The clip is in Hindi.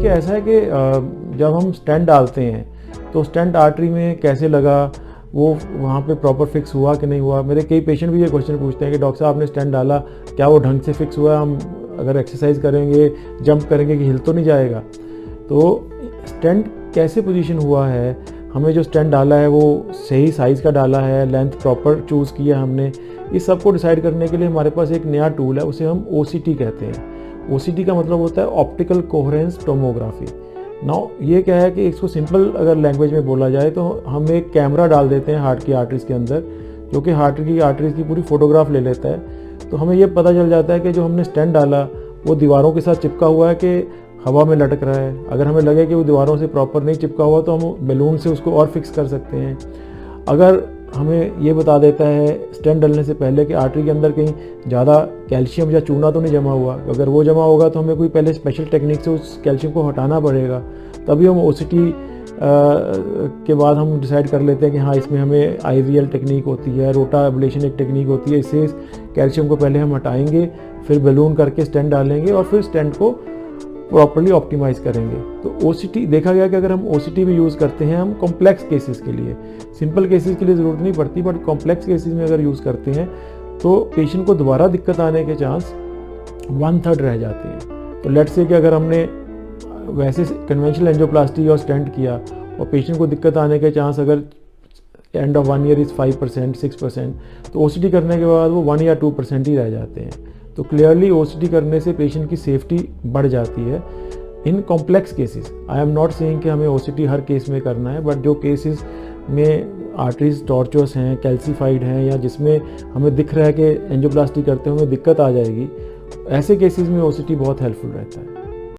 देखिए ऐसा है कि जब हम स्टेंट डालते हैं तो स्टेंट आर्टरी में कैसे लगा, वो वहाँ पे प्रॉपर फिक्स हुआ कि नहीं हुआ। मेरे कई पेशेंट भी ये क्वेश्चन पूछते हैं कि डॉक्टर साहब आपने स्टेंट डाला, क्या वो ढंग से फिक्स हुआ, हम अगर एक्सरसाइज करेंगे जंप करेंगे कि हिल तो नहीं जाएगा। तो स्टेंट कैसे पोजीशन हुआ है, हमें जो स्टेंट डाला है वो सही साइज़ का डाला है, लेंथ प्रॉपर चूज़ किया हमने, इस सब को डिसाइड करने के लिए हमारे पास एक नया टूल है, उसे हम OCT कहते हैं। OCT का मतलब होता है ऑप्टिकल कोहेरेंस टोमोग्राफी। नाउ ये क्या है कि इसको सिंपल अगर लैंग्वेज में बोला जाए तो हम एक कैमरा डाल देते हैं हार्ट की आर्टरीज़ के अंदर, जो कि हार्ट की आर्टरीज़ की पूरी फोटोग्राफ ले लेता है। तो हमें ये पता चल जाता है कि जो हमने स्टेंट डाला वो दीवारों के साथ चिपका हुआ है कि हवा में लटक रहा है। अगर हमें लगे कि वो दीवारों से प्रॉपर नहीं चिपका हुआ तो हम बैलून से उसको और फिक्स कर सकते हैं। अगर हमें ये बता देता है स्टेंट डालने से पहले कि आर्टरी के अंदर कहीं ज़्यादा कैल्शियम या चूना तो नहीं जमा हुआ, अगर वो जमा होगा तो हमें कोई पहले स्पेशल टेक्निक से उस कैल्शियम को हटाना पड़ेगा, तभी हम OCT के बाद हम डिसाइड कर लेते हैं कि हाँ इसमें हमें IVL टेक्निक होती है, रोटा एब्लेशन एक टेक्निक होती है, इससे कैल्शियम को पहले हम हटाएंगे, फिर बैलून करके स्टेंट डालेंगे और फिर स्टेंट को प्रॉपर्ली ऑप्टिमाइज़ करेंगे। तो OCT देखा गया कि अगर हम OCT भी यूज़ करते हैं हम कॉम्प्लेक्स केसेस के लिए, सिंपल केसेस के लिए ज़रूरत नहीं पड़ती, बट कॉम्प्लेक्स केसेस में अगर यूज़ करते हैं तो पेशेंट को दोबारा दिक्कत आने के चांस 1/3 रह जाते हैं। तो लेट्स से कि अगर हमने वैसे कन्वेंशनल एंजियोप्लास्टी और स्टेंट किया और पेशेंट को दिक्कत आने के चांस अगर एंड ऑफ 1 ईयर इज़ 5%, 6%, तो OCT करने के बाद वो 1 या 2% ही रह जाते हैं। तो क्लियरली OCT करने से पेशेंट की सेफ्टी बढ़ जाती है in complex cases. I am not saying कि हमें OCT हर केस में करना है, बट जो केसेस में आर्टरीज टॉर्चुअस हैं, कैल्सीफाइड हैं, या जिसमें हमें दिख रहा है कि एंजियोप्लास्टी करते हुए दिक्कत आ जाएगी, ऐसे केसेस में OCT बहुत हेल्पफुल रहता है।